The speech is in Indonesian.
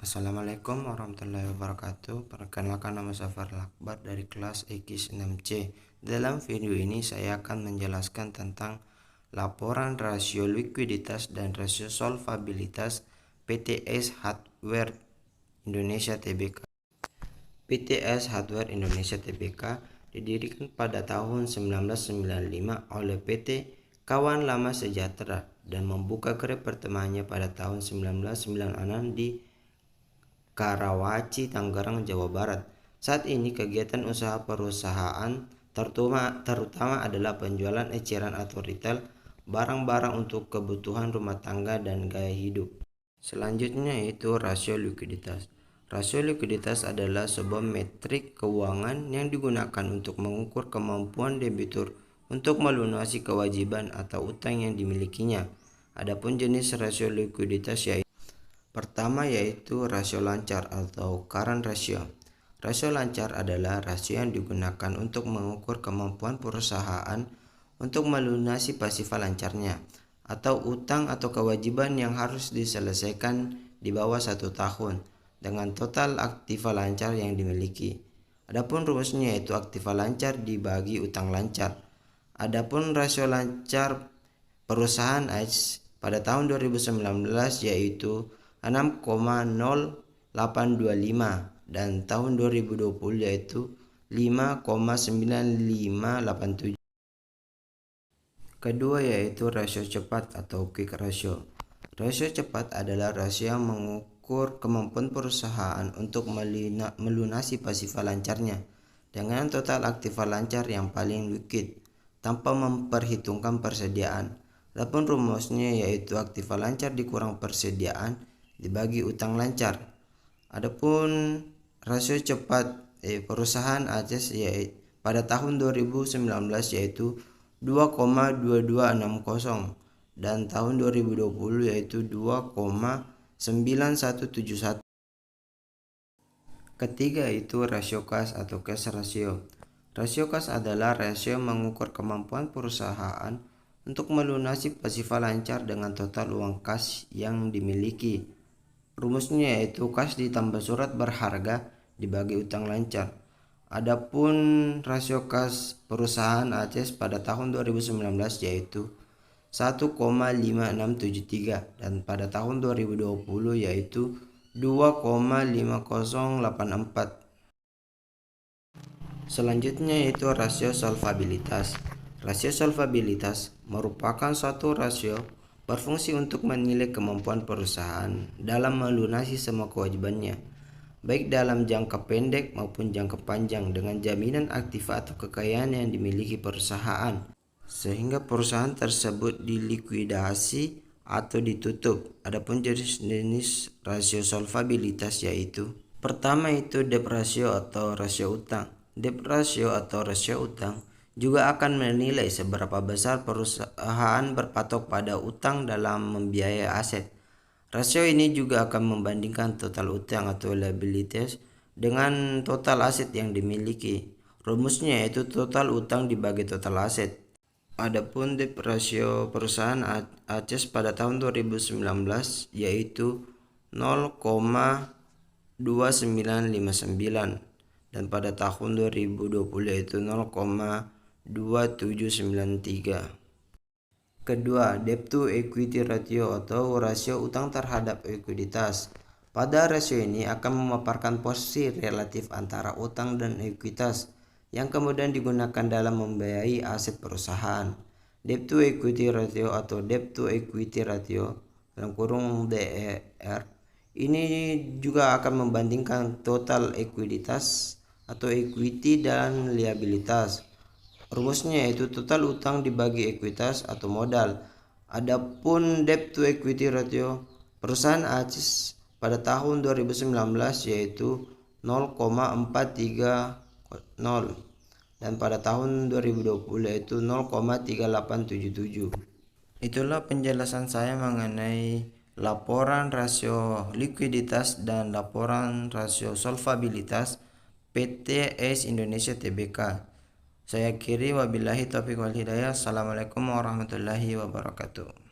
Assalamualaikum warahmatullahi wabarakatuh. Perkenalkan, nama saya Farel Akbar dari kelas X6C. Dalam video ini saya akan menjelaskan tentang laporan rasio likuiditas dan rasio solvabilitas PTS Hardware Indonesia Tbk. PTS Hardware Indonesia Tbk didirikan pada tahun 1995 oleh PT Kawan Lama Sejahtera dan membuka gerai pertamanya pada tahun 1996 di Karawaci, Tangerang, Jawa Barat. Saat ini kegiatan usaha perusahaan terutama adalah penjualan eceran atau retail barang-barang untuk kebutuhan rumah tangga dan gaya hidup. Selanjutnya yaitu rasio likuiditas. Rasio likuiditas adalah sebuah metrik keuangan yang digunakan untuk mengukur kemampuan debitur untuk melunasi kewajiban atau utang yang dimilikinya. Adapun jenis rasio likuiditas pertama yaitu rasio lancar atau current ratio. Rasio lancar adalah rasio yang digunakan untuk mengukur kemampuan perusahaan untuk melunasi pasifa lancarnya atau utang atau kewajiban yang harus diselesaikan di bawah 1 tahun dengan total aktiva lancar yang dimiliki. Adapun rumusnya yaitu aktiva lancar dibagi utang lancar. Adapun rasio lancar perusahaan pada tahun 2019 yaitu 6,0825 dan tahun 2020 yaitu 5,9587. Kedua yaitu rasio cepat atau quick ratio. Rasio cepat adalah rasio yang mengukur kemampuan perusahaan untuk melunasi pasifa lancarnya dengan total aktiva lancar yang paling liquid tanpa memperhitungkan persediaan. Adapun rumusnya yaitu aktiva lancar dikurang persediaan dibagi utang lancar. Adapun rasio cepat perusahaan ACES pada tahun 2019 yaitu 2,2260 dan tahun 2020 yaitu 2,9171. Ketiga itu rasio kas atau cash ratio. Rasio kas adalah rasio mengukur kemampuan perusahaan untuk melunasi pasifa lancar dengan total uang kas yang dimiliki. Rumusnya yaitu kas ditambah surat berharga dibagi utang lancar. Adapun rasio kas perusahaan ACES pada tahun 2019 yaitu 1,5673 dan pada tahun 2020 yaitu 2,5084. Selanjutnya yaitu rasio solvabilitas. Rasio solvabilitas merupakan suatu rasio berfungsi untuk menilai kemampuan perusahaan dalam melunasi semua kewajibannya, baik dalam jangka pendek maupun jangka panjang dengan jaminan aktiva atau kekayaan yang dimiliki perusahaan, sehingga perusahaan tersebut dilikuidasi atau ditutup. Adapun jenis rasio solvabilitas yaitu pertama itu debt ratio atau rasio utang. Debt ratio atau rasio utang juga akan menilai seberapa besar perusahaan berpatok pada utang dalam membiayai aset. Rasio ini juga akan membandingkan total utang atau liabilities dengan total aset yang dimiliki. Rumusnya yaitu total utang dibagi total aset. Adapun debt ratio perusahaan ACES pada tahun 2019 yaitu 0,2959 dan pada tahun 2020 yaitu 0,2793. Kedua, debt to equity ratio atau rasio utang terhadap ekuiditas. Pada rasio ini akan memaparkan posisi relatif antara utang dan ekuitas yang kemudian digunakan dalam membiayai aset perusahaan. Debt to equity ratio atau debt to equity ratio dalam kurung DER ini juga akan membandingkan total ekuiditas atau equity dan liabilitas. Rumusnya yaitu total utang dibagi ekuitas atau modal. Adapun debt to equity ratio perusahaan ACES pada tahun 2019 yaitu 0,430 dan pada tahun 2020 yaitu 0,3877. Itulah penjelasan saya mengenai laporan rasio likuiditas dan laporan rasio solvabilitas PTS Indonesia Tbk. Saya akhiri, wabillahi taufiq wal hidayah. Assalamualaikum warahmatullahi wabarakatuh.